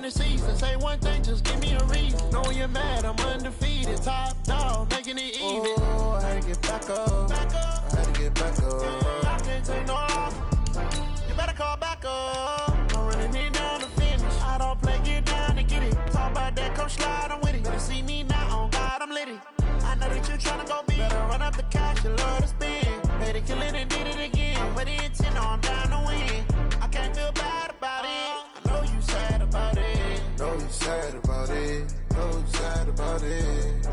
the season. Say one thing, just give me a reason. Know you're mad, I'm undefeated. Top dog, making it even. Oh, I had to get back up. I had to get back up. I can't take no loss. You better call back up. I'm running it down to finish. I don't play, get down to get it. Talk about that, come slide, I'm with it. Better see me now, on God, I'm litty. I know that you tryna go big. Better run up the cash, you love to spend. Made it, kill it, and did it again. With the intent, I'm down to win. I can't feel bad about it. I know you sad about it. Know you sad about it. Know you sad about it.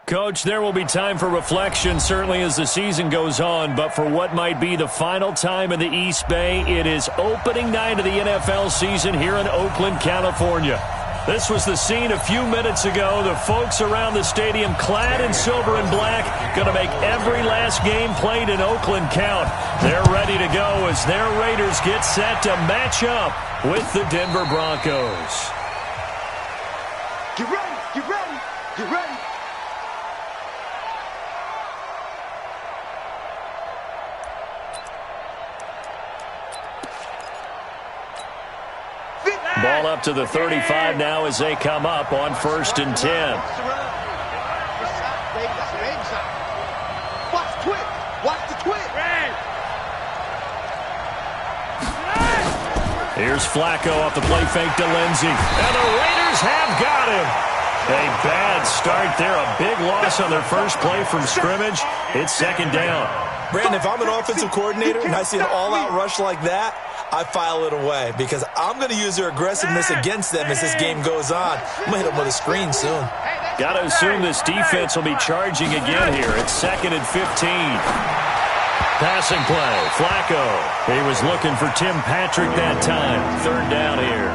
Coach, there will be time for reflection, certainly as the season goes on, but for what might be the final time in the East Bay, it is opening night of the NFL season here in Oakland, California. This was the scene a few minutes ago. The folks around the stadium clad in silver and black going to make every last game played in Oakland count. They're ready to go as their Raiders get set to match up with the Denver Broncos. Get ready, get ready, get ready. Ball up to the 35 now as they come up on 1st and 10. Watch the twit. Watch the twit. Here's Flacco off the play fake to Lindsey. And the Raiders have got him. A bad start there. A big loss on their first play from scrimmage. It's 2nd down. Brandon, if I'm an offensive coordinator and I see an all-out rush like that, I file it away because I'm going to use their aggressiveness against them as this game goes on. I'm going to hit them with a screen soon. Got to assume this defense will be charging again here. It's 2nd and 15. Passing play, Flacco. He was looking for Tim Patrick that time. 3rd down here.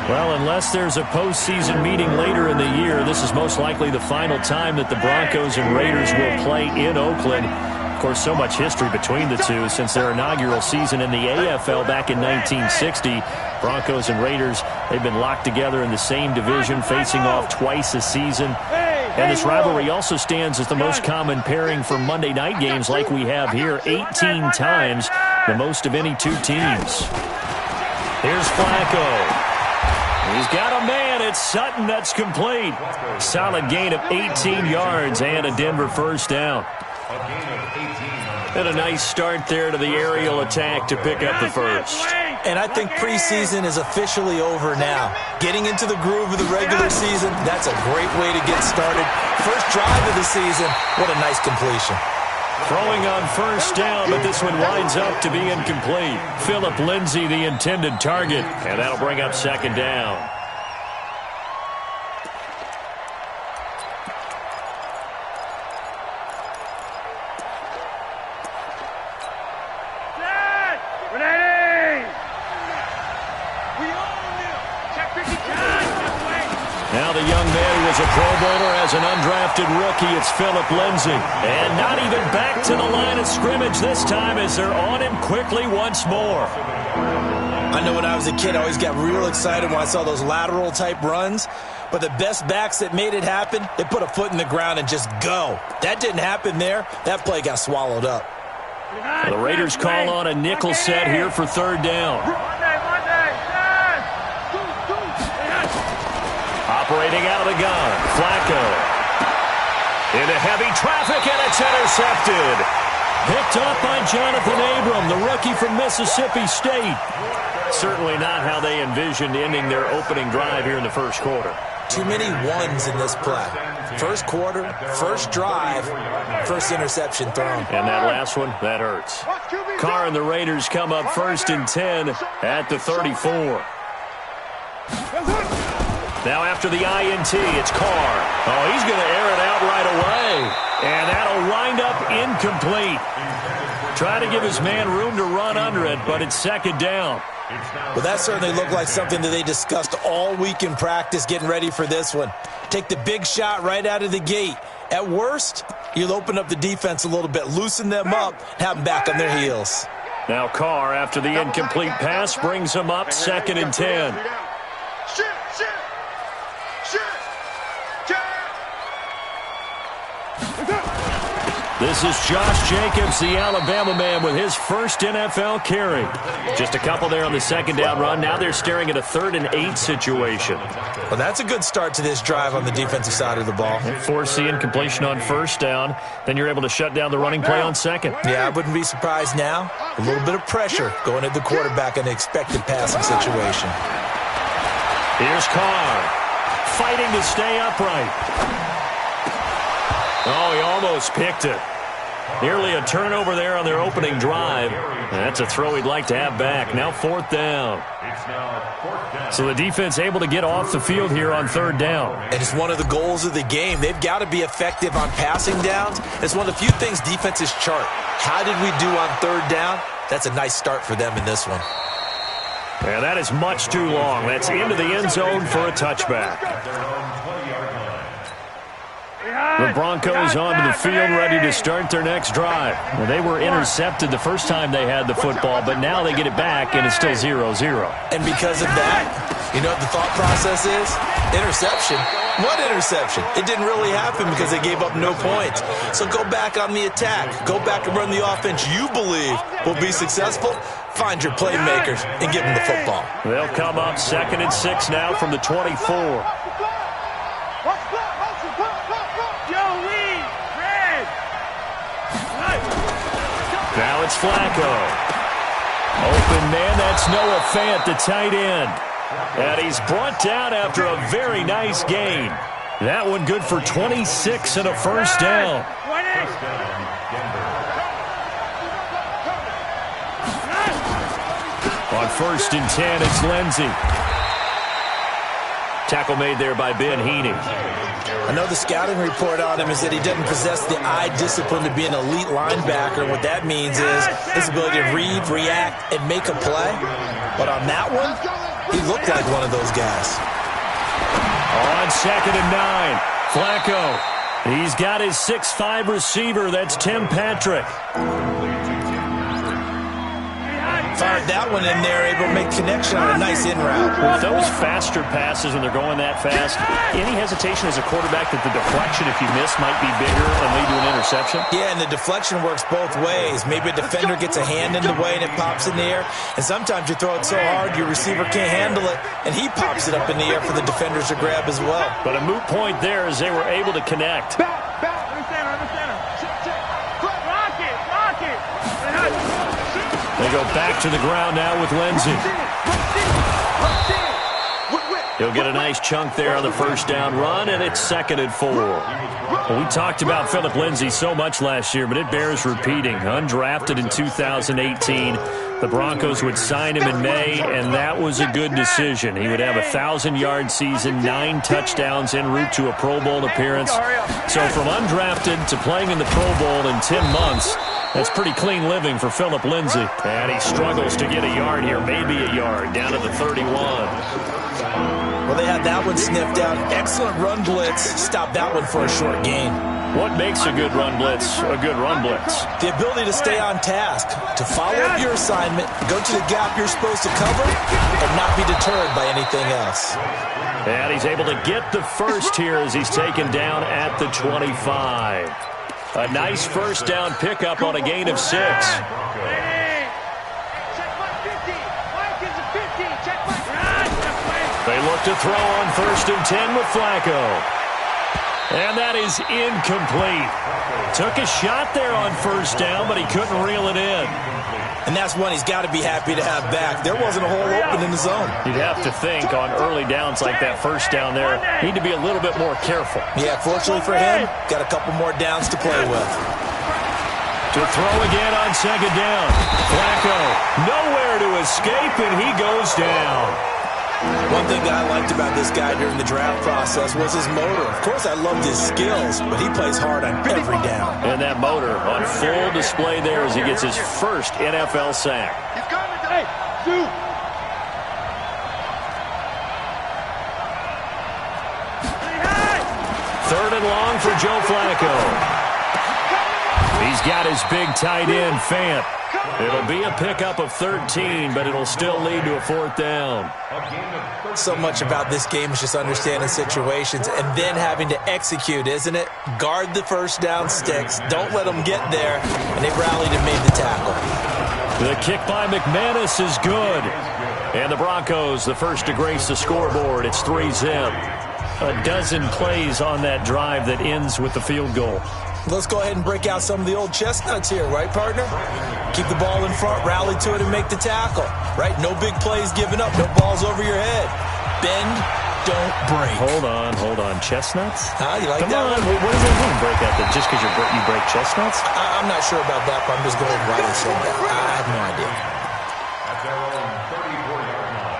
Well, unless there's a postseason meeting later in the year, this is most likely the final time that the Broncos and Raiders will play in Oakland. Of course, so much history between the two since their inaugural season in the AFL back in 1960. Broncos and Raiders, they've been locked together in the same division, facing off twice a season. And this rivalry also stands as the most common pairing for Monday night games like we have here, 18 times, the most of any two teams. Here's Flacco. He's got a man. It's Sutton that's complete. Solid gain of 18 yards and a Denver 1st down. And a nice start there to the aerial attack to pick up the first. And I think preseason is officially over now. Getting into the groove of the regular season, that's a great way to get started. First drive of the season, what a nice completion. Throwing on 1st down, but this one winds up to be incomplete. Philip Lindsay, the intended target, and that'll bring up 2nd down. Now the young man who was a Pro Bowler as an undrafted rookie, it's Philip Lindsay. And not even back to the line of scrimmage this time as they're on him quickly once more. I know when I was a kid, I always got real excited when I saw those lateral type runs. But the best backs that made it happen, they put a foot in the ground and just go. That didn't happen there. That play got swallowed up. The Raiders call on a nickel set here for 3rd down. Operating out of the gun, Flacco. Into heavy traffic, and it's intercepted. Picked up by Jonathan Abram, the rookie from Mississippi State. Certainly not how they envisioned ending their opening drive here in the 1st quarter. Too many ones in this play. 1st quarter, 1st drive, 1st interception thrown. And that last one, that hurts. Carr and the Raiders come up 1st and 10 at the 34. Now after the INT, it's Carr. Oh, he's going to air it out right away. And that'll wind up incomplete. Try to give his man room to run under it, but it's 2nd down. Well, that certainly looked like something that they discussed all week in practice getting ready for this one. Take the big shot right out of the gate. At worst, you'll open up the defense a little bit, loosen them up, have them back on their heels. Now Carr, after the incomplete pass, brings him up 2nd and 10. This is Josh Jacobs, the Alabama man, with his first NFL carry. Just a couple there on the 2nd down run. Now they're staring at a 3rd and 8 situation. Well, that's a good start to this drive on the defensive side of the ball. Force the incompletion on 1st down. Then you're able to shut down the running play on 2nd. Yeah, I wouldn't be surprised now. A little bit of pressure going at the quarterback in the expected passing situation. Here's Carr, fighting to stay upright. Oh, he almost picked it. Nearly a turnover there on their opening drive. That's a throw he'd like to have back. Now 4th down. So the defense able to get off the field here on 3rd down. And it's one of the goals of the game. They've got to be effective on passing downs. It's one of the few things defenses chart. How did we do on 3rd down? That's a nice start for them in this one. Yeah, that is much too long. That's into the end zone for a touchback. The Broncos onto the field, ready to start their next drive. Well, they were intercepted the first time they had the football, but now they get it back, and it's still 0-0. And because of that, you know what the thought process is? Interception. What interception? It didn't really happen because they gave up no points. So go back on the attack. Go back and run the offense you believe will be successful. Find your playmakers and give them the football. They'll come up 2nd and 6 now from the 24. Now it's Flacco. Open man, that's Noah Fant, the tight end. And he's brought down after a very nice gain. That one good for 26 and a 1st down. On 1st and 10, it's Lindsey. Tackle made there by Ben Heaney. I know the scouting report on him is that he doesn't possess the eye discipline to be an elite linebacker. What that means is his ability to read, react, and make a play. But on that one, he looked like one of those guys. On 2nd and 9, Flacco. He's got his 6'5" receiver. That's Tim Patrick. Fired that one in there, able to make connection on a nice in route. With those faster passes when they're going that fast, any hesitation as a quarterback that the deflection, if you miss, might be bigger and lead to an interception? Yeah, and the deflection works both ways. Maybe a defender gets a hand in the way and it pops in the air, and sometimes you throw it so hard your receiver can't handle it, and he pops it up in the air for the defenders to grab as well. But a moot point there as they were able to connect. They go back to the ground now with Lindsey. He'll get a nice chunk there on the 1st down run, and it's 2nd and 4. Well, we talked about Phillip Lindsay so much last year, but it bears repeating. Undrafted in 2018, the Broncos would sign him in May, and that was a good decision. He would have a 1,000-yard season, 9 touchdowns en route to a Pro Bowl appearance. So from undrafted to playing in the Pro Bowl in 10 months, that's pretty clean living for Phillip Lindsay. And he struggles to get a yard here, maybe a yard, down to the 31. Well, they had that one sniffed out. Excellent run blitz. Stopped that one for a short gain. What makes a good run blitz a good run blitz? The ability to stay on task, to follow up your assignment, go to the gap you're supposed to cover, and not be deterred by anything else. And he's able to get the first here as he's taken down at the 25. A nice 1st down pickup on a gain of 6. They look to throw on 1st and 10 with Flacco. And that is incomplete. Took a shot there on 1st down, but he couldn't reel it in. And that's one he's got to be happy to have back. There wasn't a hole open in the zone. You'd have to think on early downs like that 1st down there, need to be a little bit more careful. Yeah, fortunately for him, got a couple more downs to play with. To throw again on 2nd down. Flacco, nowhere to escape, and he goes down. One thing that I liked about this guy during the draft process was his motor. Of course, I loved his skills, but he plays hard on every down. And that motor on full display there as he gets his first NFL sack. He's coming. Hey, dude. 3rd and long for Joe Flacco. He's got his big tight end, Fant. It'll be a pickup of 13, but it'll still lead to a 4th down. So much about this game is just understanding situations and then having to execute, isn't it? Guard the first down sticks. Don't let them get there. And they rallied and made the tackle. The kick by McManus is good. And the Broncos, the first to grace the scoreboard. It's 3-zip. A dozen plays on that drive that ends with the field goal. Let's go ahead and break out some of the old chestnuts here, right, partner? Keep the ball in front, rally to it, and make the tackle, right? No big plays given up, no balls over your head. Bend, don't break. Hold on. Chestnuts? You like Come that on. one? What does that mean, break out? That just because you break chestnuts? I'm not sure about that, but I'm just going with why they said that. I have no idea. At their own 34-yard line.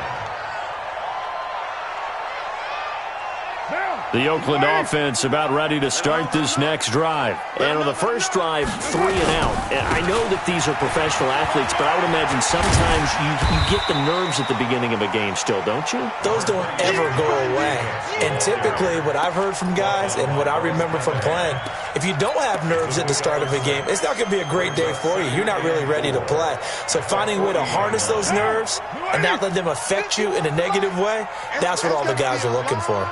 The Oakland offense about ready to start this next drive. And on the first drive, 3 and out. And I know that these are professional athletes, but I would imagine sometimes you get the nerves at the beginning of a game still, don't you? Those don't ever go away. And typically what I've heard from guys and what I remember from playing, if you don't have nerves at the start of a game, it's not going to be a great day for you. You're not really ready to play. So finding a way to harness those nerves and not let them affect you in a negative way, that's what all the guys are looking for.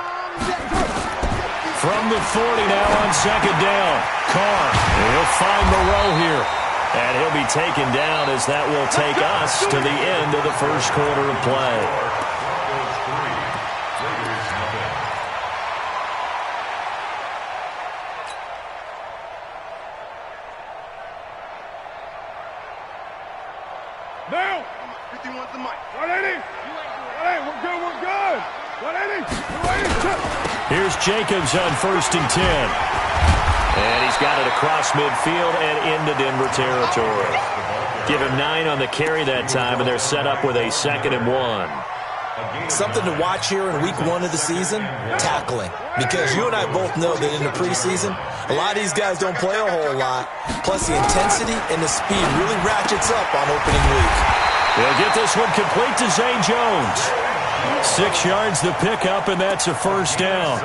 From the 40 now on 2nd down. Carr, he'll find Moreau here. And he'll be taken down as that will take us to the end of the first quarter of play. Now, 51's the mic. 180. 180. We're good. 180. Here's Jacobs on 1st and 10. And he's got it across midfield and into Denver territory. Give him 9 on the carry that time, and they're set up with a 2nd and 1. Something to watch here in week 1 of the season, tackling. Because you and I both know that in the preseason, a lot of these guys don't play a whole lot. Plus the intensity and the speed really ratchets up on opening week. They'll get this one complete to Zay Jones. 6 yards the pickup, and that's a 1st down.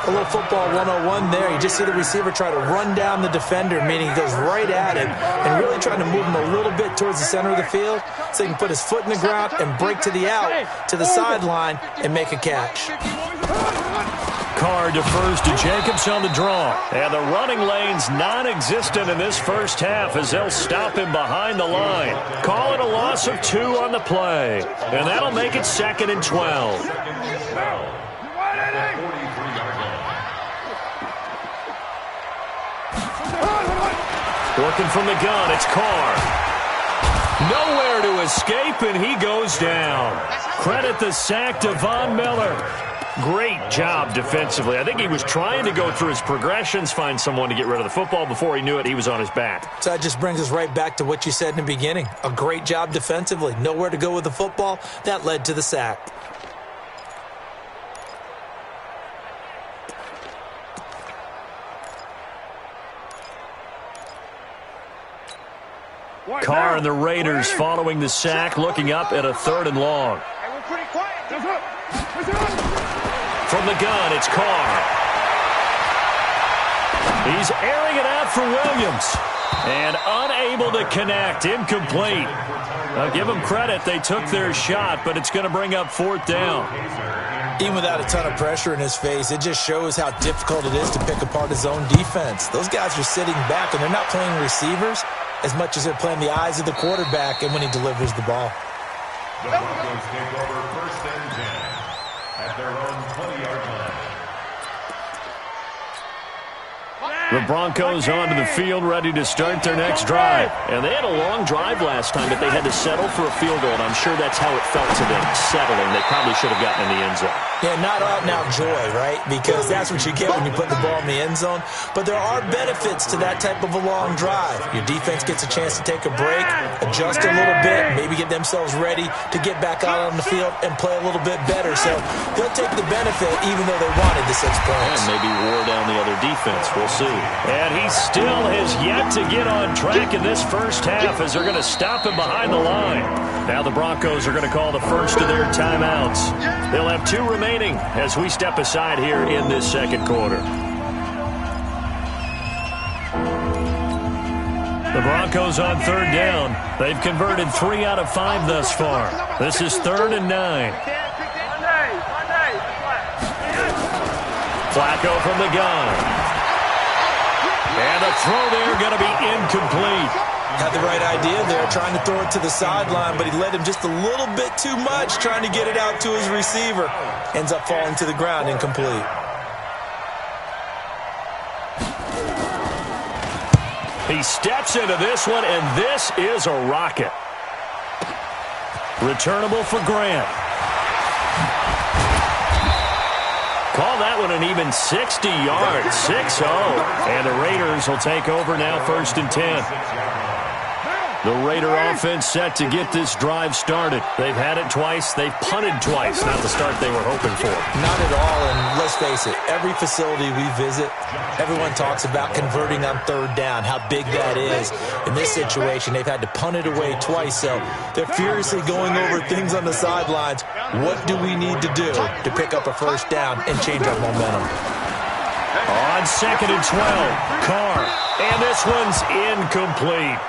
A little football 101 there. You just see the receiver try to run down the defender, meaning he goes right at him and really trying to move him a little bit towards the center of the field so he can put his foot in the ground and break to the out, to the sideline, and make a catch. Carr defers to Jacobs on the draw. And the running lane's non-existent in this first half as they'll stop him behind the line. Call it a loss of 2 on the play. And that'll make it 2nd and 12. Working from the gun, it's Carr. Nowhere to escape, and he goes down. Credit the sack to Von Miller. Great job defensively. I think he was trying to go through his progressions, find someone to get rid of the football. Before he knew it, he was on his back. So that just brings us right back to what you said in the beginning. A great job defensively. Nowhere to go with the football. That led to the sack. Carr and the Raiders following the sack, looking up at a 3rd and long. From the gun, it's Carr. He's airing it out for Williams. And unable to connect, incomplete. I'll give them credit, they took their shot, but it's going to bring up 4th down. Even without a ton of pressure in his face, it just shows how difficult it is to pick apart his own defense. Those guys are sitting back, and they're not playing receivers as much as they're playing the eyes of the quarterback and when he delivers the ball. The Broncos take over 1st and 10 at their own 20-yard line. The Broncos onto the field, ready to start their next drive. And they had a long drive last time, but they had to settle for a field goal, and I'm sure that's how it felt to them, settling. They probably should have gotten in the end zone. Yeah, not out and out joy, right? Because that's what you get when you put the ball in the end zone. But there are benefits to that type of a long drive. Your defense gets a chance to take a break, adjust a little bit, maybe get themselves ready to get back out on the field and play a little bit better. So they'll take the benefit even though they wanted the 6 points. And maybe wore down the other defense. We'll see. And he still has yet to get on track in this first half as they're going to stop him behind the line. Now the Broncos are going to call the first of their timeouts. They'll have 2 remaining as we step aside here in this second quarter. The Broncos on third down. They've converted 3 out of 5 thus far. This is 3rd and 9. Flacco from the gun. And the throw there going to be incomplete. Had the right idea there, trying to throw it to the sideline, but he led him just a little bit too much, trying to get it out to his receiver. Ends up falling to the ground, incomplete. He steps into this one, and this is a rocket. Returnable for Grant. Call that one an even 60 yards, 6-0. And the Raiders will take over now, 1st and 10. The Raider offense set to get this drive started. They've had it twice. They've punted twice. Not the start they were hoping for. Not at all, and let's face it, every facility we visit, everyone talks about converting on 3rd down, how big that is. In this situation, they've had to punt it away twice, so they're furiously going over things on the sidelines. What do we need to do to pick up a 1st down and change our momentum? On 2nd and 12, Carr. And this one's incomplete.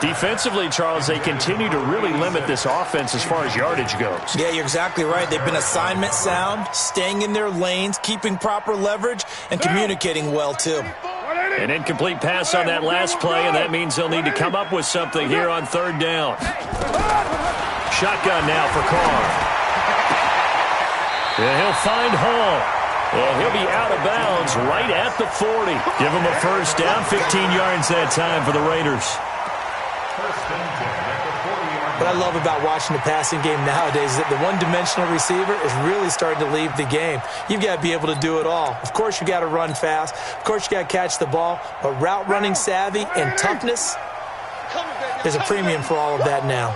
Defensively, Charles, they continue to really limit this offense as far as yardage goes. Yeah, you're exactly right. They've been assignment sound, staying in their lanes, keeping proper leverage, and communicating well, too. An incomplete pass on that last play, and that means they'll need to come up with something here on 3rd down. Shotgun now for Carr. And he'll find Hall. And he'll be out of bounds right at the 40. Give him a 1st down, 15 yards that time for the Raiders. What I love about watching the passing game nowadays is that the one-dimensional receiver is really starting to leave the game. You've got to be able to do it all. Of course, you got to run fast. Of course, you got to catch the ball. But route running savvy and toughness, there's a premium for all of that now.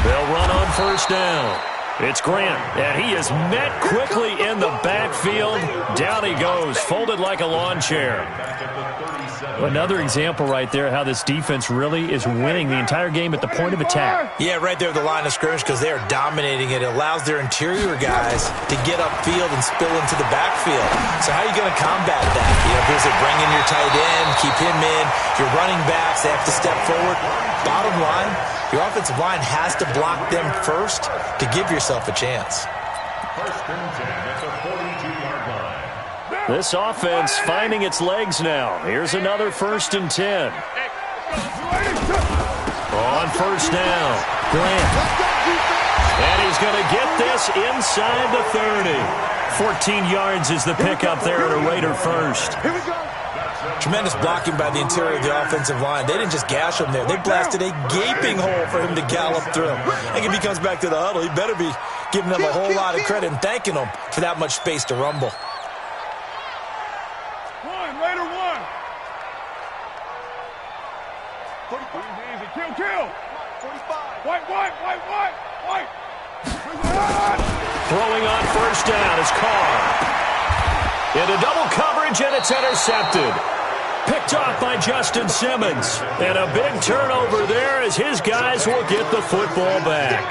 They'll run on 1st down. It's Grant, and he is met quickly in the backfield. Down he goes, folded like a lawn chair. Another example right there how this defense really is winning the entire game at the point of attack. Yeah, right there at the line of scrimmage because they are dominating it. It allows their interior guys to get upfield and spill into the backfield. So how are you going to combat that? Here's it, bring in your tight end, keep him in. Your running backs, they have to step forward. Bottom line, your offensive line has to block them first to give yourself a chance. 1st and 10 at the 42-yard line. This offense finding its legs now. Here's another 1st and 10. On 1st down, Grant. And he's going to get this inside the 30. 14 yards is the pickup there at a Raider 1st. Tremendous blocking by the interior of the offensive line. They didn't just gash him there. They blasted a gaping hole for him to gallop through. I think if he comes back to the huddle, he better be giving them a whole lot of credit and thanking them for that much space to rumble. Raider 1. Easy, kill. 45. White. Throwing on 1st down is Carr. Into double coverage, and it's intercepted. Picked off by Justin Simmons. And a big turnover there as his guys will get the football back.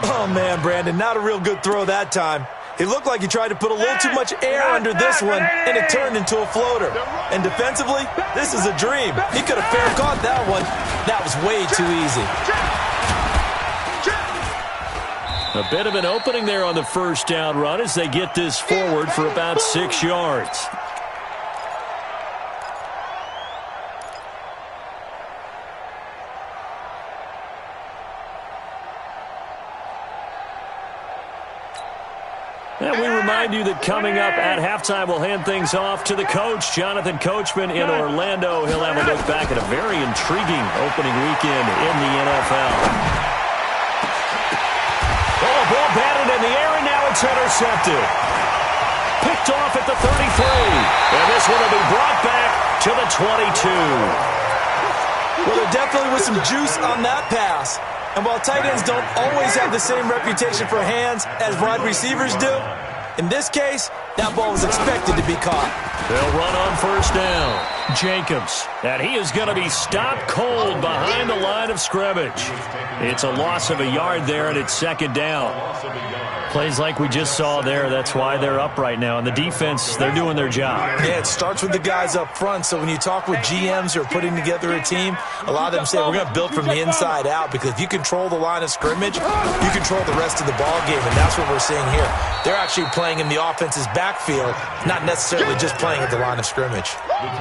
Oh, man, Brandon, not a real good throw that time. It looked like he tried to put a little too much air under this one, and it turned into a floater. And defensively, this is a dream. He could have fair caught that one. That was way too easy. A bit of an opening there on the 1st down run as they get this forward for about 6 yards. And we remind you that coming up at halftime, we'll hand things off to the coach, Jonathan Coachman in Orlando. He'll have a look back at a very intriguing opening weekend in the NFL. Oh, ball batted in the air, and now it's intercepted. Picked off at the 33. And this one will be brought back to the 22. Well, there definitely was some juice on that pass. And while tight ends don't always have the same reputation for hands as wide receivers do, in this case, That ball was expected to be caught. They'll run on first down. Jacobs, and he is going to be stopped cold behind the line of scrimmage. It's a loss of a yard there, and it's second down. Plays like we just saw there. That's why they're up right now. And the defense, they're doing their job. Yeah, it starts with the guys up front. So when you talk with GMs who are putting together a team, a lot of them say we're going to build from the inside out, because if you control the line of scrimmage, you control the rest of the ball game, and that's what we're seeing here. They're actually playing in the offense's backfield, not necessarily just playing at the line of scrimmage.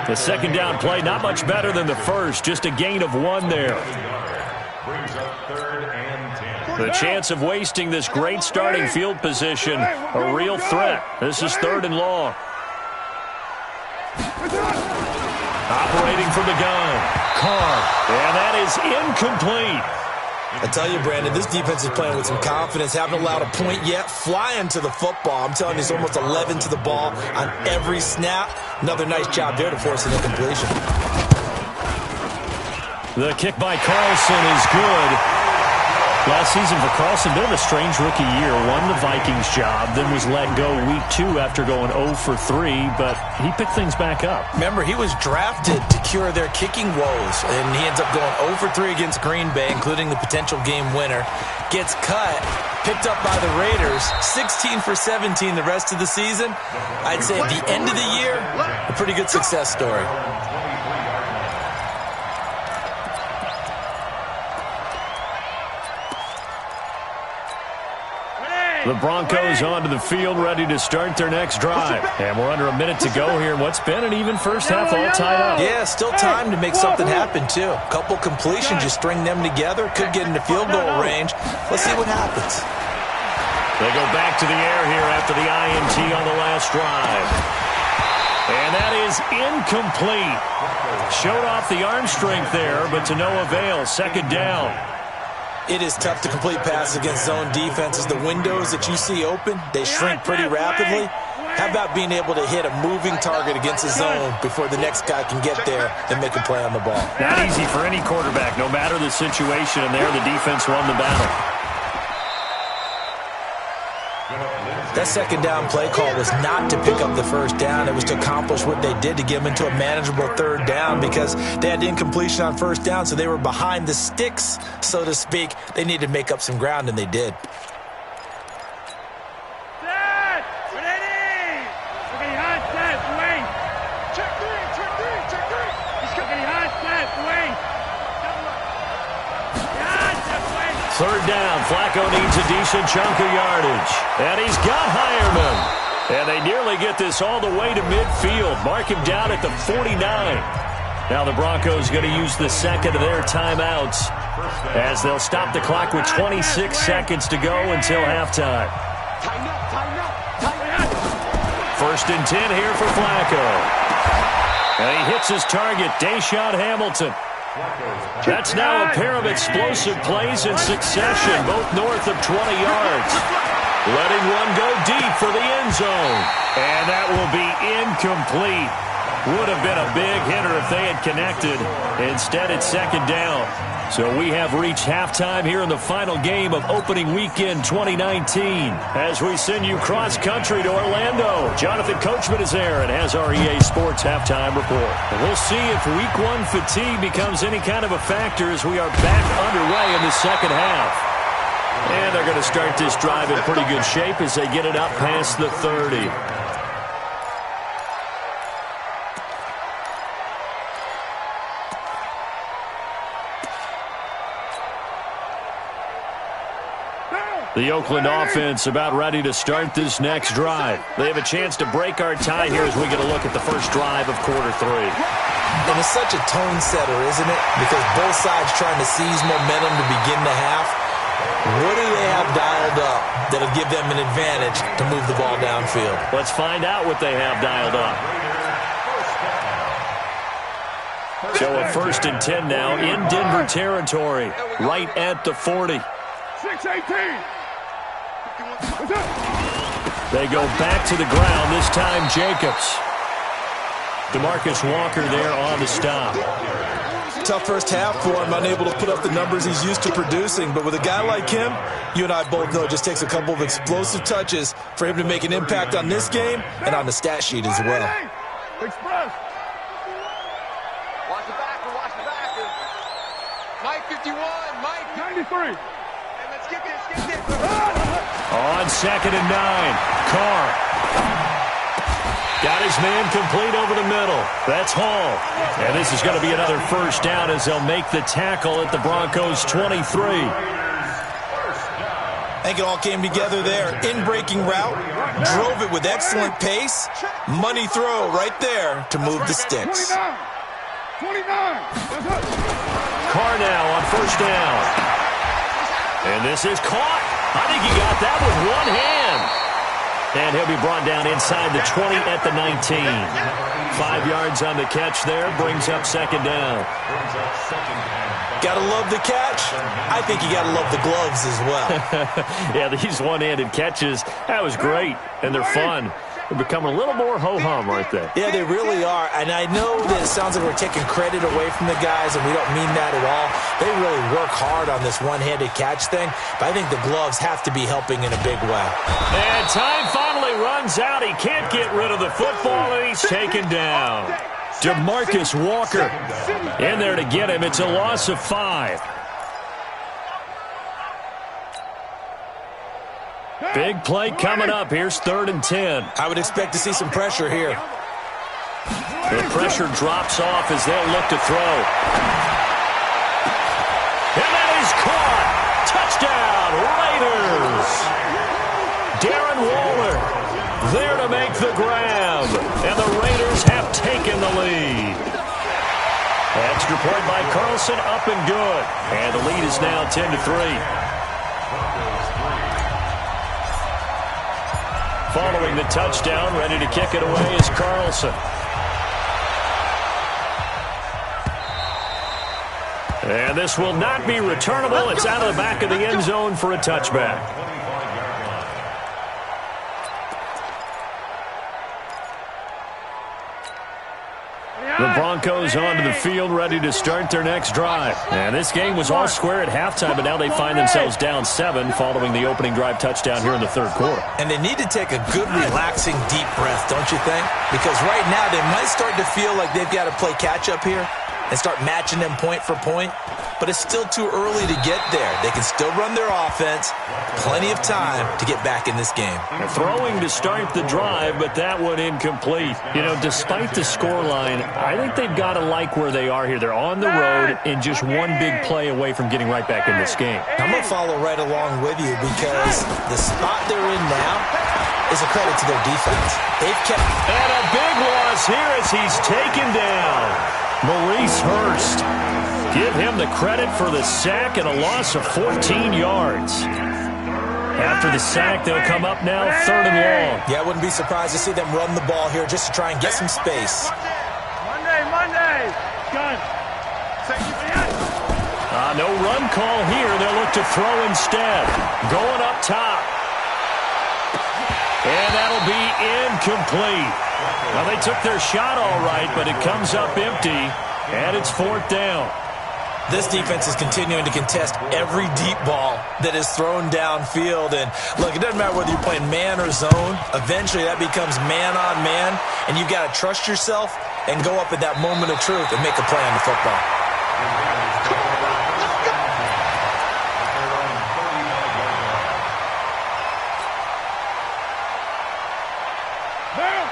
The second down play, not much better than the first. Just a gain of 1 there. Brings up 3rd and 10. The chance of wasting this great starting field position, a real threat. This is 3rd and long. Operating from the gun, Carr, and that is incomplete. I tell you, Brandon, this defense is playing with some confidence. Haven't allowed a point yet. Flying to the football. I'm telling you, it's almost 11 to the ball on every snap. Another nice job there to force an incompletion. The kick by Carlson is good. Last season for Carlson, bit of a strange rookie year. Won the Vikings job, then was let go week 2 after going 0 for 3, but he picked things back up. Remember, he was drafted to cure their kicking woes, and he ends up going 0 for 3 against Green Bay, including the potential game winner. Gets cut, picked up by the Raiders, 16 for 17 the rest of the season. I'd say at the end of the year, a pretty good success story. The Broncos onto the field, ready to start their next drive. And we're under a minute to go here in what's been an even first half, all tied up. Yeah, still time to make something happen, too. A couple completions, you string them together, could get into field goal range. Let's see what happens. They go back to the air here after the INT on the last drive. And that is incomplete. Showed off the arm strength there, but to no avail. Second down. It is tough to complete passes against zone defenses. The windows that you see open, they shrink pretty rapidly. How about being able to hit a moving target against a zone before the next guy can get there and make a play on the ball? Not easy for any quarterback, no matter the situation, and there the defense won the battle. That second down play call was not to pick up the first down. It was to accomplish what they did, to get them into a manageable third down, because they had incompletion on first down, so they were behind the sticks, so to speak. They needed to make up some ground, and they did. Third down, Flacco needs a decent chunk of yardage. And he's got Hireman. And they nearly get this all the way to midfield. Mark him down at the 49. Now the Broncos going to use the second of their timeouts, as they'll stop the clock with 26 seconds to go until halftime. First and 10 here for Flacco. And he hits his target, Deshaun Hamilton. That's now a pair of explosive plays in succession, both north of 20 yards. Letting one go deep for the end zone. And that will be incomplete. Would have been a big hitter if they had connected. Instead, it's second down. So we have reached halftime here in the final game of opening weekend 2019. As we send you cross-country to Orlando, Jonathan Coachman is there and has our EA Sports halftime report. And we'll see if week 1 fatigue becomes any kind of a factor as we are back underway in the second half. And they're going to start this drive in pretty good shape as they get it up past the 30. The Oakland offense about ready to start this next drive. They have a chance to break our tie here as we get a look at the first drive of quarter 3. And it's such a tone setter, isn't it? Because both sides trying to seize momentum to begin the half. What do they have dialed up that'll give them an advantage to move the ball downfield? Let's find out what they have dialed up. So a first and 10 now in Denver territory, right at the 40. 6-18. They go back to the ground, this time Jacobs. DeMarcus Walker there on the stop. tough first half for him, unable to put up the numbers he's used to producing. But with a guy like him, you and I both know it just takes a couple of explosive touches for him to make an impact on this game and on the stat sheet as well. Express. Watch the back. Mike 51, Mike 93. And let's skip it. On 2nd and 9, Carr. Got his man complete over the middle. That's Hall. And this is going to be another first down as they'll make the tackle at the Broncos' 23. I think it all came together there. In-breaking route, drove it with excellent pace. Money throw right there to move the sticks. 29. Carr now on first down. And this is caught. I think he got that with one hand. And he'll be brought down inside the 20 at the 19. 5 yards on the catch there. Brings up second down. Gotta love the catch. I think you gotta love the gloves as well. Yeah, these one-handed catches, that was great. And they're fun. They're becoming a little more ho-hum, aren't they? Yeah, they really are. And I know that it sounds like we're taking credit away from the guys, and we don't mean that at all. They really work hard on this one-handed catch thing, but I think the gloves have to be helping in a big way. And time finally runs out. He can't get rid of the football, and he's taken down. DeMarcus Walker in there to get him. It's a loss of 5. Big play coming up. Here's 3rd and 10. I would expect to see some pressure here. The pressure drops off as they'll look to throw. And that is caught. Touchdown, Raiders. Darren Waller there to make the grab. And the Raiders have taken the lead. Extra point by Carlson, up and good. And the lead is now 10-3. Following the touchdown, ready to kick it away is Carlson. And this will not be returnable. It's out of the back of the end zone for a touchback. The Broncos onto the field, ready to start their next drive. And this game was all square at halftime, but now they find themselves down 7 following the opening drive touchdown here in the third quarter. And they need to take a good, relaxing, deep breath, don't you think? Because right now they might start to feel like they've got to play catch-up here and start matching them point for point. But it's still too early to get there. They can still run their offense. Plenty of time to get back in this game. Throwing to start the drive, but that one incomplete. You know, despite the scoreline, I think they've got to like where they are here. They're on the road and just one big play away from getting right back in this game. I'm going to follow right along with you because the spot they're in now is a credit to their defense. They've kept... And a big loss here as he's taken down. Maurice Hurst. Give him the credit for the sack and a loss of 14 yards. After the sack, they'll come up now 3rd and long. Yeah, I wouldn't be surprised to see them run the ball here just to try and get some space. Monday. Gun. No run call here. They'll look to throw instead. Going up top. And that'll be incomplete. Now, they took their shot all right, but it comes up empty, and it's 4th down. This defense is continuing to contest every deep ball that is thrown downfield. And, look, it doesn't matter whether you're playing man or zone. Eventually, that becomes man-on-man, and you've got to trust yourself and go up at that moment of truth and make a play on the football.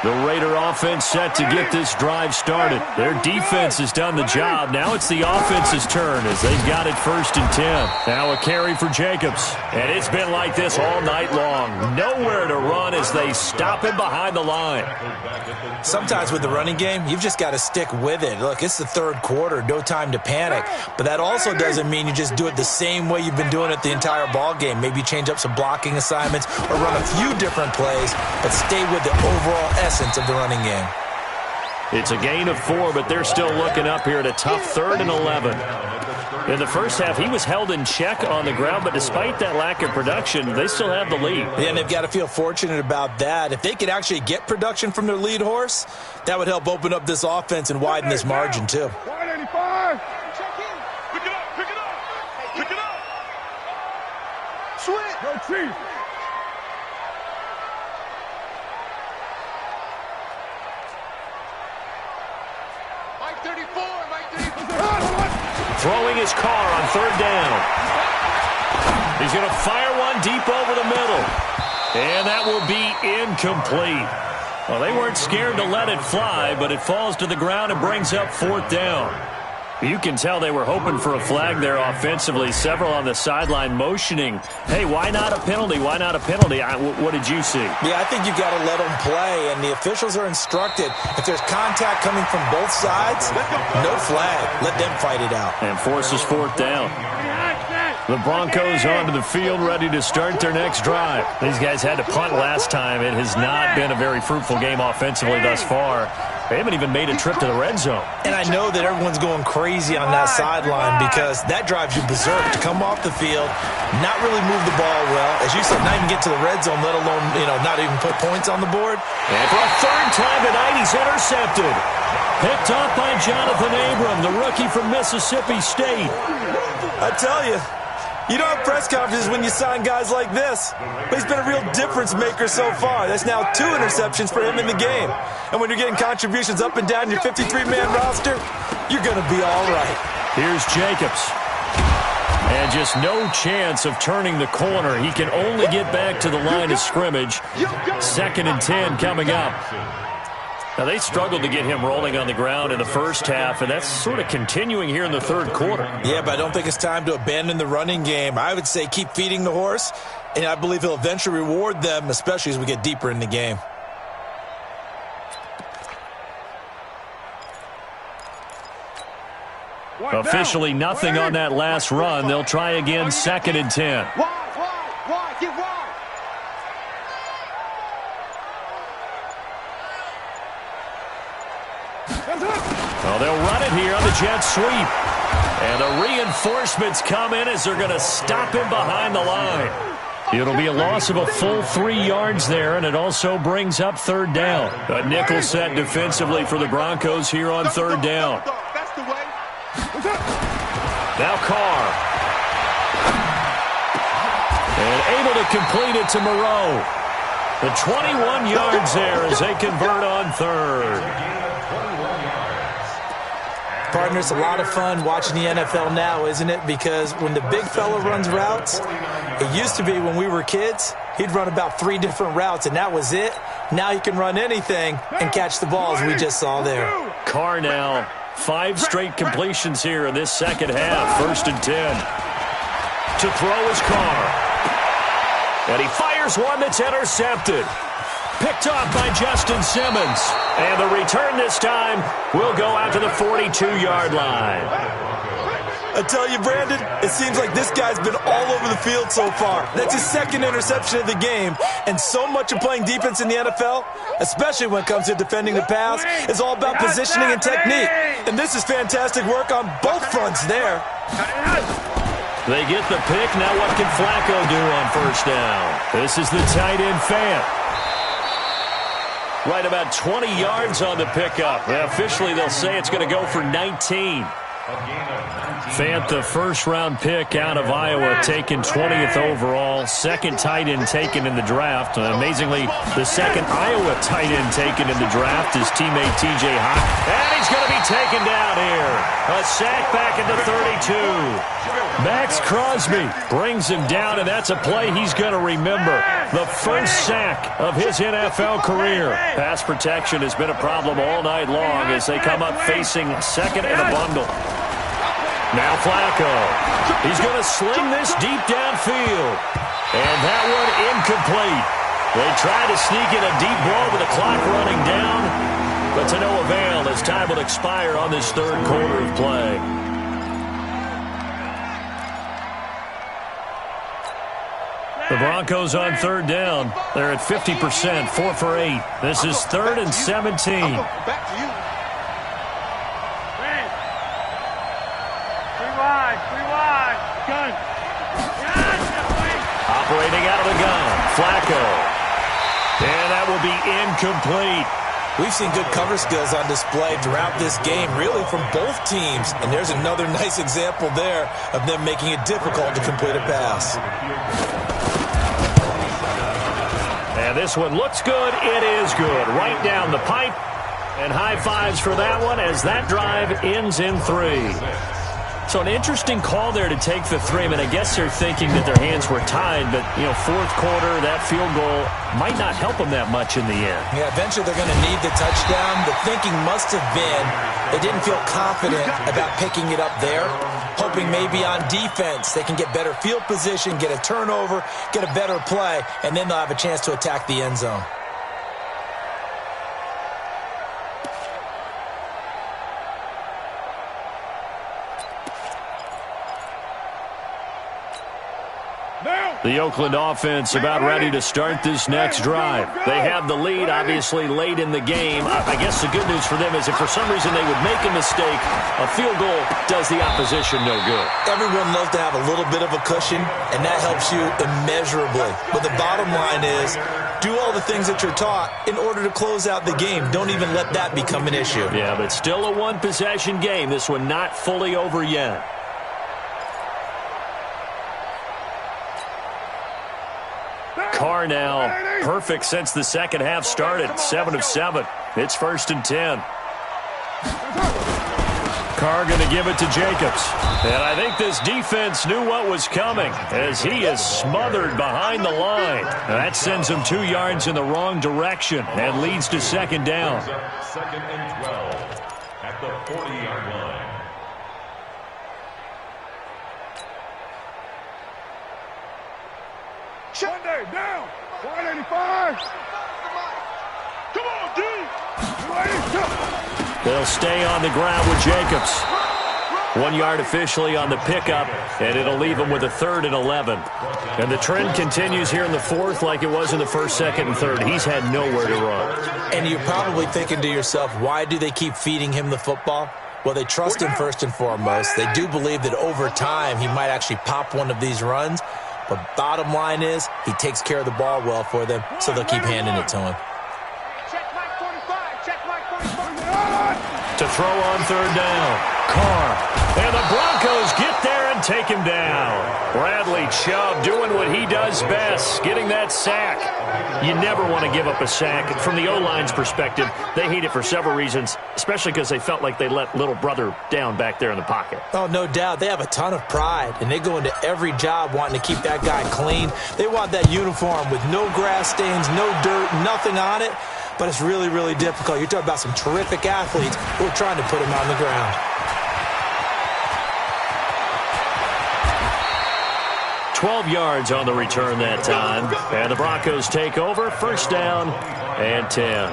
The Raider offense set to get this drive started. Their defense has done the job. Now it's the offense's turn as they've got it 1st and 10. Now a carry for Jacobs. And it's been like this all night long. Nowhere to run as they stop him behind the line. Sometimes with the running game, you've just got to stick with it. Look, it's the 3rd quarter, no time to panic. But that also doesn't mean you just do it the same way you've been doing it the entire ball game. Maybe change up some blocking assignments or run a few different plays, but stay with the overall essence of the running game. It's a gain of 4, but they're still looking up here at a tough 3rd and 11. In the first half, he was held in check on the ground, but despite that lack of production, they still have the lead. Yeah, and they've got to feel fortunate about that. If they could actually get production from their lead horse, that would help open up this offense and widen this margin, too. 185. Chief. Mike 34, Mike 34. Throwing his car on third down. He's going to fire one deep over the middle. And that will be incomplete. Well, they weren't scared to let it fly, but it falls to the ground and brings up fourth down. You can tell they were hoping for a flag there offensively. Several on the sideline motioning, hey, why not a penalty? Why not a penalty? What did you see? Yeah, I think you've got to let them play, and the officials are instructed. If there's contact coming from both sides, no flag. Let them fight it out. And forces fourth down. The Broncos onto the field, ready to start their next drive. These guys had to punt last time. It has not been a very fruitful game offensively thus far. They haven't even made a trip to the red zone. And I know that everyone's going crazy on that sideline because that drives you berserk to come off the field, not really move the ball well. As you said, not even get to the red zone, let alone, not even put points on the board. And for a third time tonight, he's intercepted. Picked off by Jonathan Abram, the rookie from Mississippi State. I tell you, you don't have press conferences when you sign guys like this. But he's been a real difference maker so far. That's now 2 interceptions for him in the game. And when you're getting contributions up and down your 53-man roster, you're going to be all right. Here's Jacobs. And just no chance of turning the corner. He can only get back to the line of scrimmage. 2nd and 10 coming up. Now, they struggled to get him rolling on the ground in the first half, and that's sort of continuing here in the third quarter. Yeah, but I don't think it's time to abandon the running game. I would say keep feeding the horse, and I believe he'll eventually reward them, especially as we get deeper in the game. Officially nothing on that last run. They'll try again, 2nd and 10. Wide, get wide. Well, they'll run it here on the jet sweep. And the reinforcements come in as they're going to stop him behind the line. It'll be a loss of a full 3 yards there, and it also brings up third down. A nickel set defensively for the Broncos here on third down. That's the way. Now Carr. And able to complete it to Moreau. The 21 yards there as they convert on third. Partner, it's a lot of fun watching the NFL now, isn't it? Because when the big fella runs routes, it used to be when we were kids, he'd run about 3 different routes, and that was it. Now he can run anything and catch the balls we just saw there. Carr now, 5 straight completions here in this second half. 1st and 10. To throw his Carr. And he fires one that's intercepted. Picked off by Justin Simmons. And the return this time will go out to the 42-yard line. I tell you, Brandon, it seems like this guy's been all over the field so far. That's his 2nd interception of the game. And so much of playing defense in the NFL, especially when it comes to defending the pass, is all about positioning and technique. And this is fantastic work on both fronts there. They get the pick. Now what can Flacco do on first down? This is the tight end Fant. Right about 20 yards on the pickup. Officially, they'll say it's going to go for 19. Fant, the first-round pick out of Iowa, taken 20th overall. 2nd tight end taken in the draft. Amazingly, the 2nd Iowa tight end taken in the draft is teammate T.J. Hawk. And he's going to be taken down here. A sack back at the 32. Max Crosby brings him down, and that's a play he's going to remember. The first sack of his NFL career. Pass protection has been a problem all night long as they come up facing 2nd and a bundle. Now Flacco. He's going to sling this deep downfield. And that one incomplete. They try to sneak in a deep ball with the clock running down, but to no avail as time will expire on this third quarter of play. The Broncos on third down. They're at 50%, 4 for 8. This is 3rd and 17. Back to you. Free wide. Gun. Operating out of the gun, Flacco. And that will be incomplete. We've seen good cover skills on display throughout this game, really from both teams. And there's another nice example there of them making it difficult to complete a pass. And this one looks good. It is good. Right down the pipe. And high fives for that one as that drive ends in 3. So an interesting call there to take the 3. I mean, I guess they're thinking that their hands were tied, but, fourth quarter, that field goal might not help them that much in the end. Yeah, eventually they're going to need the touchdown. The thinking must have been they didn't feel confident about picking it up there, hoping maybe on defense they can get better field position, get a turnover, get a better play, and then they'll have a chance to attack the end zone. The Oakland offense about ready to start this next drive. They have the lead, obviously, late in the game. I guess the good news for them is if for some reason they would make a mistake, a field goal does the opposition no good. Everyone loves to have a little bit of a cushion, and that helps you immeasurably. But the bottom line is, do all the things that you're taught in order to close out the game. Don't even let that become an issue. Yeah, but still a one-possession game. This one not fully over yet. Carr now perfect since the second half started. 7 of 7. It's 1st and 10. Carr going to give it to Jacobs. And I think this defense knew what was coming as he is smothered behind the line. Now that sends him 2 yards in the wrong direction and leads to 2nd down. 2nd and 12 at the 40-yard line. Sunday, down. 185. Come on, D. 282. They'll stay on the ground with Jacobs. 1 yard officially on the pickup, and it'll leave them with a 3rd and 11. And the trend continues here in the 4th like it was in the 1st, 2nd, and 3rd. He's had nowhere to run. And you're probably thinking to yourself, why do they keep feeding him the football? Well, they trust him first and foremost. They do believe that over time he might actually pop one of these runs. But bottom line is, he takes care of the ball well for them, so they'll keep handing it to him. Check Mike 45. Check Mike 45. To throw on 3rd down. Carr. And the Broncos get there and take him down. Bradley Chubb doing what he does best, getting that sack. You never want to give up a sack. From the O-line's perspective, they hate it for several reasons, especially because they felt like they let little brother down back there in the pocket. Oh, no doubt. They have a ton of pride, and they go into every job wanting to keep that guy clean. They want that uniform with no grass stains, no dirt, nothing on it. But it's really, really difficult. You're talking about some terrific athletes who are trying to put him on the ground. 12 yards on the return that time. And the Broncos take over. 1st down and 10.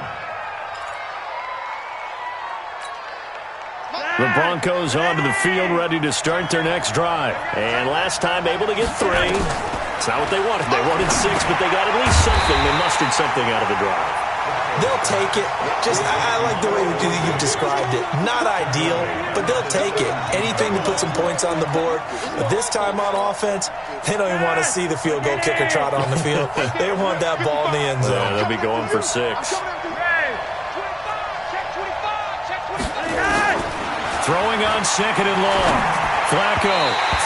The Broncos onto the field ready to start their next drive. And last time able to get 3. It's not what they wanted. They wanted 6, but they got at least something. They mustered something out of the drive. They'll take it. I like the way you've described it. Not ideal, but they'll take it. Anything to put some points on the board. But this time on offense, they don't even want to see the field goal kicker trot on the field. They want that ball in the end zone. Yeah, they'll be going for 6. Throwing on 2nd and long. Flacco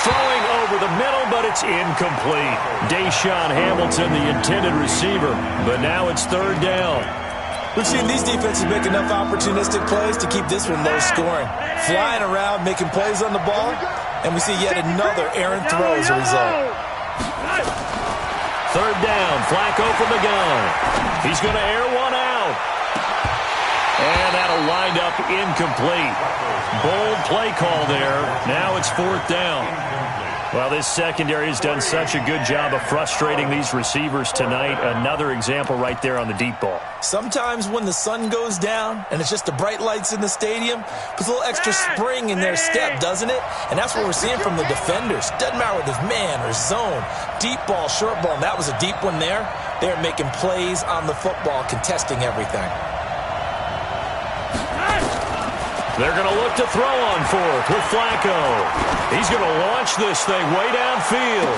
throwing over the middle, but it's incomplete. Deshaun Hamilton, the intended receiver, but now it's 3rd down. We've seen these defenses make enough opportunistic plays to keep this one low scoring. Flying around, making plays on the ball, and we see yet another errant throw as a result. 3rd down, Flacco from the gun. He's going to air one out. And that'll wind up incomplete. Bold play call there. Now it's 4th down. Well, this secondary has done such a good job of frustrating these receivers tonight. Another example right there on the deep ball. Sometimes when the sun goes down and it's just the bright lights in the stadium, puts a little extra spring in their step, doesn't it? And that's what we're seeing from the defenders. Doesn't matter whether it's man or zone, deep ball, short ball, and that was a deep one there. They're making plays on the football, contesting everything. They're going to look to throw on 4th with Flacco. He's going to launch this thing way downfield.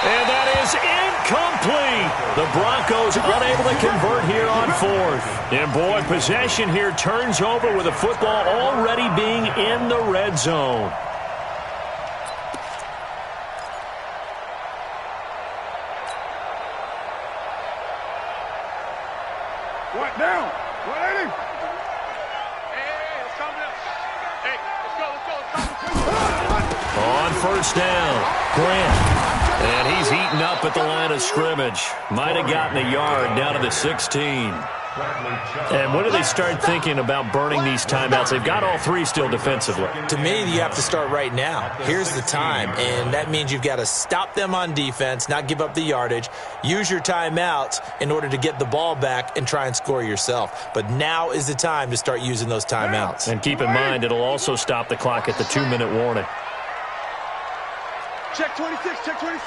And that is incomplete. The Broncos unable to convert here on 4th. And boy, possession here turns over with the football already being in the red zone. On first down, Grant. And he's eaten up at the line of scrimmage. Might have gotten a yard down to the 16. And when do they start thinking about burning these timeouts? They've got all three still defensively. To me, you have to start right now. Here's the time, and that means you've got to stop them on defense, not give up the yardage, use your timeouts in order to get the ball back and try and score yourself. But now is the time to start using those timeouts. And keep in mind, it'll also stop the clock at the 2-minute warning. Check 26, check 26.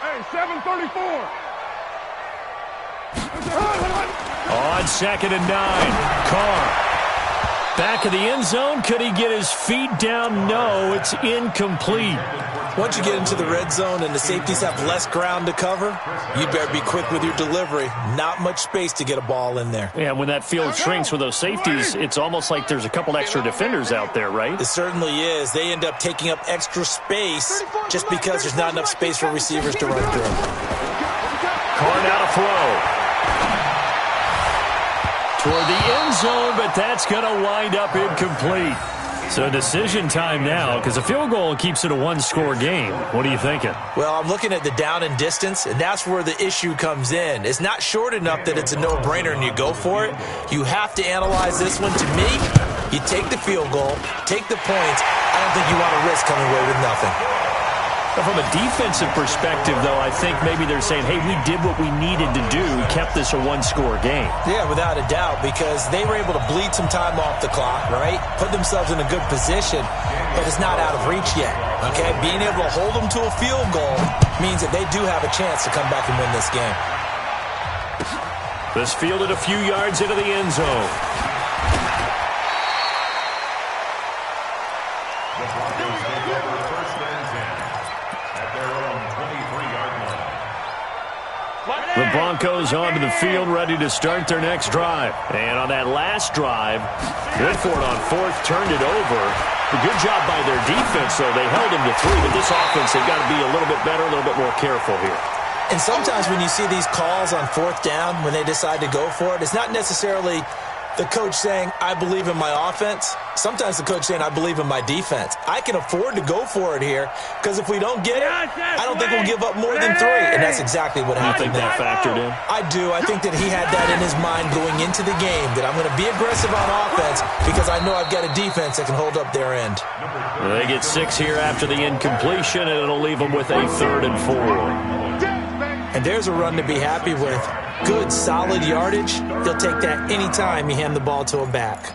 Hey, 734. On 2nd and 9, Carr. Back of the end zone. Could he get his feet down? No, it's incomplete. Once you get into the red zone and the safeties have less ground to cover, you better be quick with your delivery. Not much space to get a ball in there. Yeah, when that field shrinks with those safeties, it's almost like there's a couple extra defenders out there, right? It certainly is. They end up taking up extra space just because there's not enough space for receivers to run through. Carr now to throw. Toward the end zone, but that's going to wind up incomplete. So decision time now, because a field goal keeps it a one-score game. What are you thinking? Well, I'm looking at the down and distance, and that's where the issue comes in. It's not short enough that it's a no-brainer and you go for it. You have to analyze this one. To me, you take the field goal, take the points. I don't think you want to risk coming away with nothing. From a defensive perspective, though, I think maybe they're saying, hey, we did what we needed to do, kept this a one-score game. Yeah, without a doubt, because they were able to bleed some time off the clock, right? Put themselves in a good position, but it's not out of reach yet, okay? Being able to hold them to a field goal means that they do have a chance to come back and win this game. This fielded a few yards into the end zone. The Broncos onto the field, ready to start their next drive. And on that last drive, good for it on fourth, turned it over. A good job by their defense, though. They held them to 3, but this offense, they've got to be a little bit better, a little bit more careful here. And sometimes when you see these calls on fourth down, when they decide to go for it, it's not necessarily the coach saying, I believe in my offense. Sometimes the coach saying, I believe in my defense. I can afford to go for it here because if we don't get it, I don't think we'll give up more than 3. And that's exactly what happened. You think that factored in? I do. I think that he had that in his mind going into the game, that I'm going to be aggressive on offense because I know I've got a defense that can hold up their end. Well, they get 6 here after the incompletion, and it'll leave them with a 3rd and 4. And there's a run to be happy with. Good, solid yardage. He'll take that anytime you hand the ball to him back.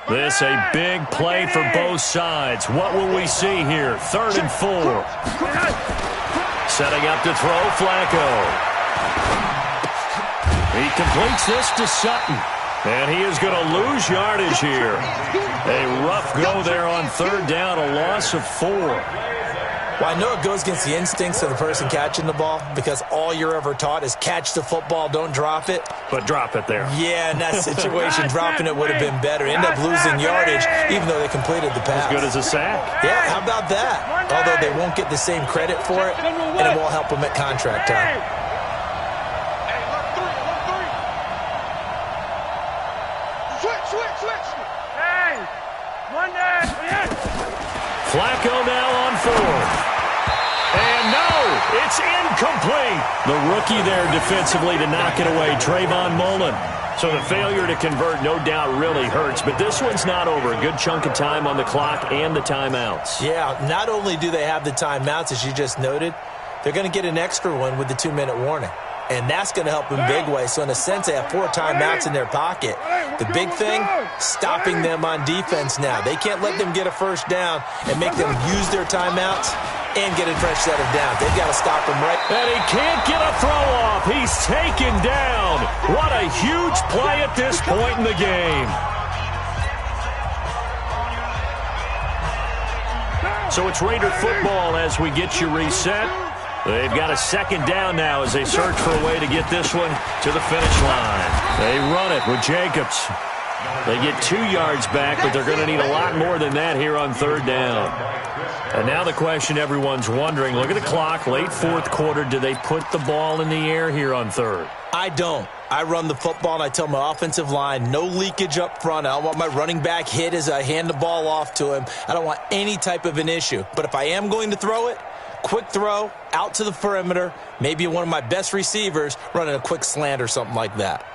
This a big play for both sides. What will we see here? 3rd and 4. Setting up to throw, Flacco. He completes this to Sutton. And he is going to lose yardage here. A rough go there on 3rd down, a loss of 4. Well, I know it goes against the instincts of the person catching the ball because all you're ever taught is catch the football, don't drop it. But drop it there. Yeah, in that situation, dropping it would have been better. End up losing yardage even though they completed the pass. As good as a sack. Yeah, how about that? Although they won't get the same credit for it, and it won't help them at contract time. Switch. Hey, one day. Flacco now on 4th. And no, it's incomplete. The rookie there defensively to knock it away, Trayvon Mullen. So the failure to convert no doubt really hurts, but this one's not over. A good chunk of time on the clock and the timeouts. Yeah, not only do they have the timeouts, as you just noted, they're going to get an extra one with the 2-minute warning. And that's going to help in big way. So in a sense, they have 4 timeouts in their pocket. The big thing, stopping them on defense now. They can't let them get a first down and make them use their timeouts and get a fresh set of downs. They've got to stop them right. And he can't get a throw off. He's taken down. What a huge play at this point in the game. So it's Raider football as we get you reset. They've got a 2nd down now as they search for a way to get this one to the finish line. They run it with Jacobs. They get 2 yards back, but they're going to need a lot more than that here on third down. And now the question everyone's wondering, look at the clock, late fourth quarter, do they put the ball in the air here on third? I don't. I run the football, and I tell my offensive line, no leakage up front. I don't want my running back hit as I hand the ball off to him. I don't want any type of an issue. But if I am going to throw it, quick throw, out to the perimeter, maybe one of my best receivers running a quick slant or something like that.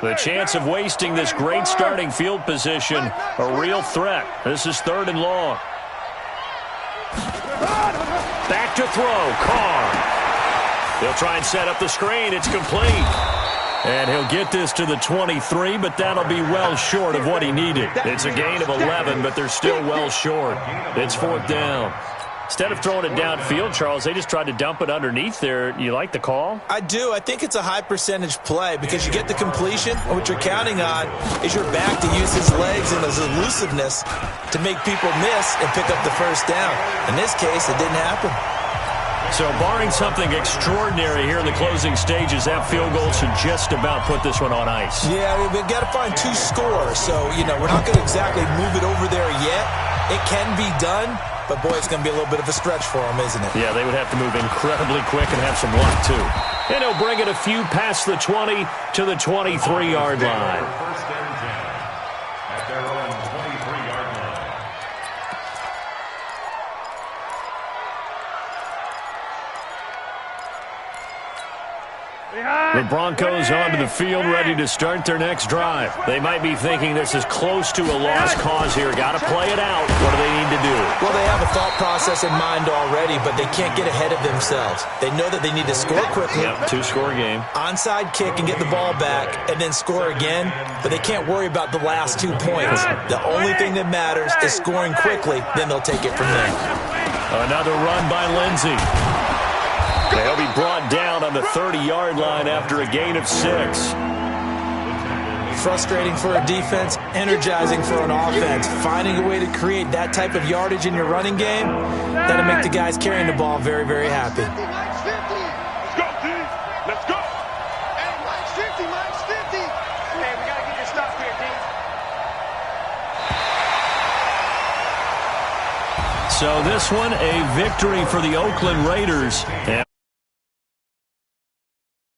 The chance of wasting this great starting field position, a real threat. This is third and long. Back to throw, Carr. He'll try and set up the screen. It's complete. And he'll get this to the 23, but that'll be well short of what he needed. It's a gain of 11, but they're still well short. It's fourth down. Instead of throwing it downfield, Charles, they just tried to dump it underneath there. You like the call? I do. I think it's a high percentage play because you get the completion, and what you're counting on is your back to use his legs and his elusiveness to make people miss and pick up the first down. In this case, it didn't happen. So barring something extraordinary here in the closing stages, that field goal should just about put this one on ice. Yeah, we've got to find 2 scores. So, we're not going to exactly move it over there yet. It can be done. But, boy, it's going to be a little bit of a stretch for them, isn't it? Yeah, they would have to move incredibly quick and have some luck, too. And he'll bring it a few past the 20 to the 23-yard line. First and 10 at their own 23-yard line. The Broncos onto the field, ready to start their next drive. They might be thinking this is close to a lost cause here. Got to play it out. What do they need to do? Well, they have a thought process in mind already, but they can't get ahead of themselves. They know that they need to score quickly. Yep, 2-score game. Onside kick and get the ball back and then score again, but they can't worry about the last 2 points. The only thing that matters is scoring quickly, then they'll take it from there. Another run by Lindsey. They'll be brought down on the 30-yard line after a gain of 6. Frustrating for a defense, energizing for an offense. Finding a way to create that type of yardage in your running game, that'll make the guys carrying the ball very, very happy. Let's go, team. Let's go. Hey, Mike's 50, Mike's 50. Hey, we got to get this stuff here, team. So this one, a victory for the Oakland Raiders.